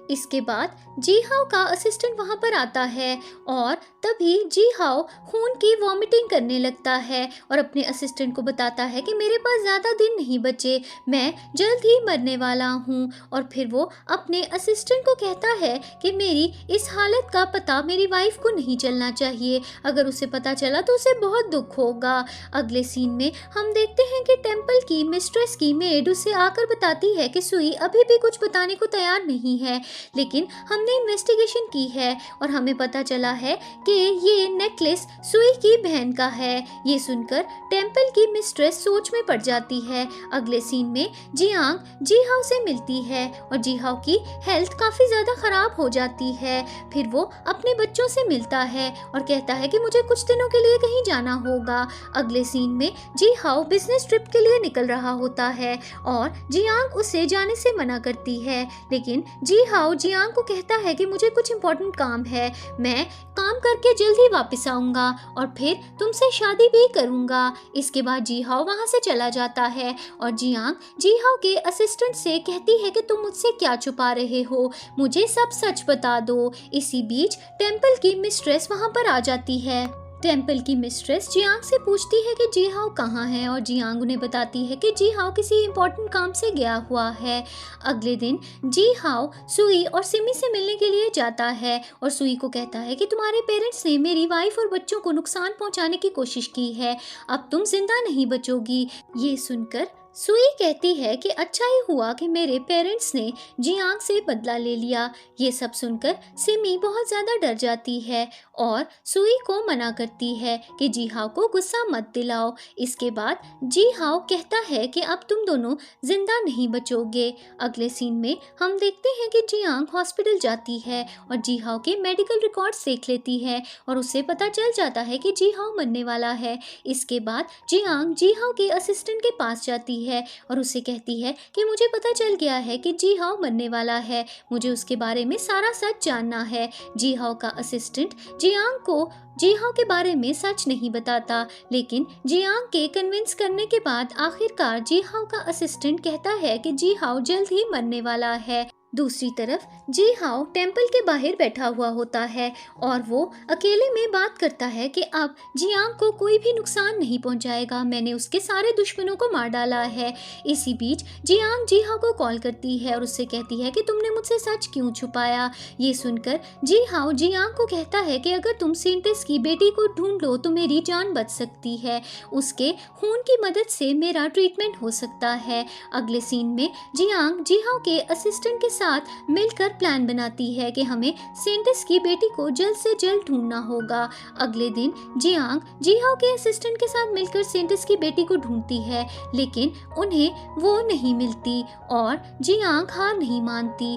इसके बाद जी हाओ का असिस्टेंट वहाँ पर आता है और तभी जी हाओ खून की वॉमिटिंग करने लगता है और अपने असिस्टेंट को बताता है कि मेरे पास ज़्यादा दिन नहीं बचे, मैं जल्द ही मरने वाला हूँ। और फिर वो अपने असिस्टेंट को कहता है कि मेरी इस हालत का पता मेरी वाइफ को नहीं चलना चाहिए, अगर उसे पता चला तो उसे बहुत दुख होगा। अगले सीन में हम देखते हैं कि टेंपल की मिस्ट्रेस की मेड उसे आकर बताती है कि सुई अभी भी कुछ बताने को तैयार नहीं है, लेकिन हमने इन्वेस्टिगेशन की है और हमें पता चला है कि ये नेकलेस सुई की बहन का है। ये सुनकर टेंपल की मिस्ट्रेस सोच में पड़ जाती है। अगले सीन में जियांग जी हाओ से मिलती है और जी हाओ की हेल्थ काफी ज्यादा खराब हो जाती है। फिर वो अपने बच्चों से मिलता है और कहता है कि मुझे कुछ दिनों के लिए कहीं जाना होगा। अगले सीन में जी हाओ बिजनेस ट्रिप के लिए निकल रहा होता है और जियांग उसे जाने से मना करती है, लेकिन जी हाओ जियांग को कहता है कि मुझे कुछ इम्पोर्टेंट काम है, मैं काम करके जल्द ही वापस आऊंगा और फिर तुमसे शादी भी करूंगा। इसके बाद जी हाओ वहां से चला जाता है और जियांग जी हाओ के असिस्टेंट से कहती है कि तुम मुझसे क्या छुपा रहे हो, मुझे सब सच बता दो। इसी बीच टेंपल की मिस्ट्रेस वहां पर आ जाती है। टेंपल की मिस्ट्रेस जियांग से पूछती है कि जी हाओ कहाँ है और जियांग उन्हें बताती है कि जी हाओ किसी इम्पोर्टेंट काम से गया हुआ है। अगले दिन जी हाओ सुई और सिमी से मिलने के लिए जाता है और सुई को कहता है कि तुम्हारे पेरेंट्स ने मेरी वाइफ और बच्चों को नुकसान पहुंचाने की कोशिश की है, अब तुम जिंदा नहीं बचोगी। ये सुनकर सुई कहती है कि अच्छा ही हुआ कि मेरे पेरेंट्स ने जियांग से बदला ले लिया। ये सब सुनकर सिमी बहुत ज़्यादा डर जाती है और सुई को मना करती है कि जी हाओ को गुस्सा मत दिलाओ। इसके बाद जी हाओ कहता है कि अब तुम दोनों जिंदा नहीं बचोगे। अगले सीन में हम देखते हैं कि जियांग हॉस्पिटल जाती है और जी हाओ के मेडिकल रिकॉर्ड्स देख लेती है और उसे पता चल जाता है कि जी हाओ मरने वाला है। इसके बाद जियांग जी हाओ के असिस्टेंट के पास जाती है है और उससे कहती है कि मुझे पता चल गया है कि जी हाओ मरने वाला है, मुझे उसके बारे में सारा सच जानना है। जी हाओ का असिस्टेंट जियांग को जी हाओ के बारे में सच नहीं बताता, लेकिन जियांग के कन्विंस करने के बाद आखिरकार जी हाओ का असिस्टेंट कहता है कि जी हाओ जल्द ही मरने वाला है। दूसरी तरफ जी हाओ टेम्पल के बाहर बैठा हुआ होता है और वो अकेले में बात करता है कि अब जियांग को कोई भी नुकसान नहीं पहुंचाएगा, मैंने उसके सारे दुश्मनों को मार डाला है। इसी बीच जियांग जी हाओ को कॉल करती है और उससे कहती है कि तुमने मुझसे सच क्यों छुपाया। ये सुनकर जी हाओ जियांग को कहता है कि अगर तुम सेंटिस की बेटी को ढूंढ लो तो मेरी जान बच सकती है, उसके खून की मदद से मेरा ट्रीटमेंट हो सकता है। अगले सीन में जियांग जी हाओ के असिस्टेंट के साथ मिलकर प्लान बनाती है कि हमें सेंटिस की बेटी को जल्द से जल्द ढूंढना होगा। अगले दिन जियांग जी हाओ के असिस्टेंट के साथ मिलकर सेंटिस की बेटी को ढूंढती है, लेकिन उन्हें वो नहीं मिलती और जियांग हार नहीं मानती।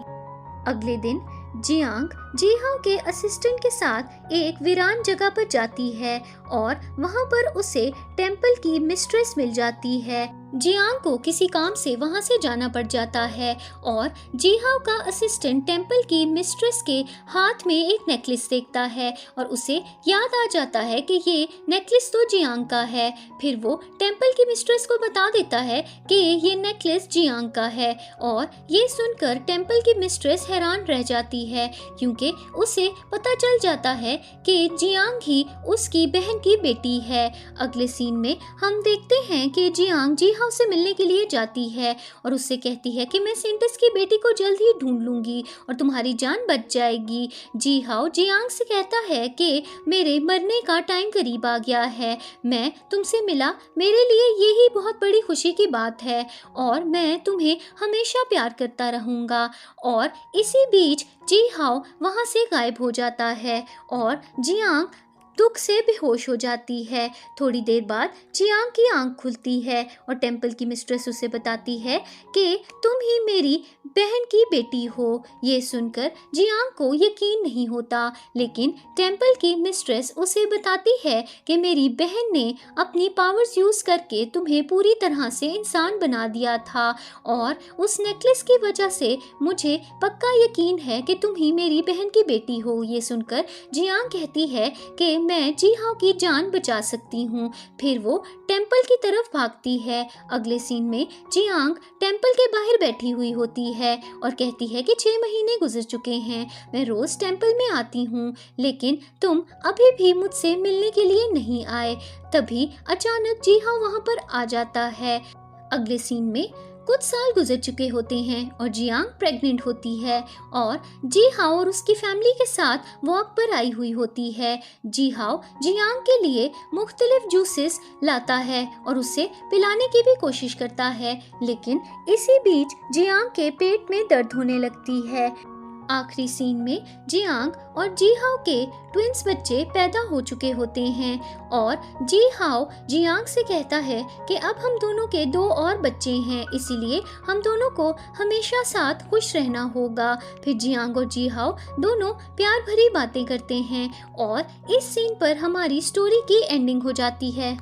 अगले दिन जियांग जी हाओ के असिस्टेंट के साथ एक वीरान जगह पर जाती है और वहां पर उसे टेम्पल की मिस्ट्रेस मिल जाती है। जियांग को किसी काम से वहां से जाना पड़ जाता है और जी हाओ का असिस्टेंट टेम्पल की मिस्ट्रेस के हाथ में एक नेकलेस देखता है और उसे याद आ जाता है कि ये नेकलेस तो जियांग का है। फिर वो टेम्पल की मिस्ट्रेस को बता देता है कि ये नेकलेस जियांग का है और ये सुनकर टेम्पल की मिस्ट्रेस हैरान रह जाती है क्योंकि उसे पता चल जाता है कि जियांग ही उसकी बहन की बेटी है। अगले सीन में हम देखते हैं कि जियांग जी हाओ से मिलने के लिए जाती है और उससे कहती है कि मैं सेंटिस की बेटी को जल्द ही ढूंढ लूंगी और तुम्हारी जान बच जाएगी। जी हाओ जियांग से कहता है कि मेरे मरने का टाइम करीब आ गया है, मैं तुमसे मिला मेरे लिए यही बहुत बड़ी खुशी की बात है और मैं तुम्हें हमेशा प्यार करता रहूंगा। और इसी बीच जी हाओ वहां से गायब हो जाता है और जियांग दुख से बेहोश हो जाती है। थोड़ी देर बाद जियांग की आंख खुलती है और टेम्पल की मिस्ट्रेस उसे बताती है कि तुम ही मेरी बहन की बेटी हो। ये सुनकर जियांग को यकीन नहीं होता, लेकिन टेम्पल की मिस्ट्रेस उसे बताती है कि मेरी बहन ने अपनी पावर्स यूज करके तुम्हें पूरी तरह से इंसान बना दिया था और उस नेकलेस की वजह से मुझे पक्का यकीन है कि तुम ही मेरी बहन की बेटी हो। ये सुनकर जियांग कहती है कि मैं जी हाओ की जान बचा सकती हूँ। फिर वो टेम्पल की तरफ भागती है। अगले सीन में जियांग टेम्पल के बाहर बैठी हुई होती है और कहती है कि 6 महीने गुजर चुके हैं, मैं रोज टेम्पल में आती हूँ लेकिन तुम अभी भी मुझसे मिलने के लिए नहीं आए। तभी अचानक जी हाओ वहाँ पर आ जाता है। अगले सीन में कुछ साल गुजर चुके होते हैं और जियांग प्रेग्नेंट होती है और जी हाओ और उसकी फैमिली के साथ वॉक पर आई हुई होती है। जी हाओ जियांग के लिए मुख्तलिफ जूसेस लाता है और उसे पिलाने की भी कोशिश करता है, लेकिन इसी बीच जियांग के पेट में दर्द होने लगती है। आखिरी सीन में जियांग और जी हाओ के ट्विंस बच्चे पैदा हो चुके होते हैं और जी हाओ जियांग से कहता है कि अब हम दोनों के 2 और बच्चे हैं, इसीलिए हम दोनों को हमेशा साथ खुश रहना होगा। फिर जियांग और जी हाओ दोनों प्यार भरी बातें करते हैं और इस सीन पर हमारी स्टोरी की एंडिंग हो जाती है।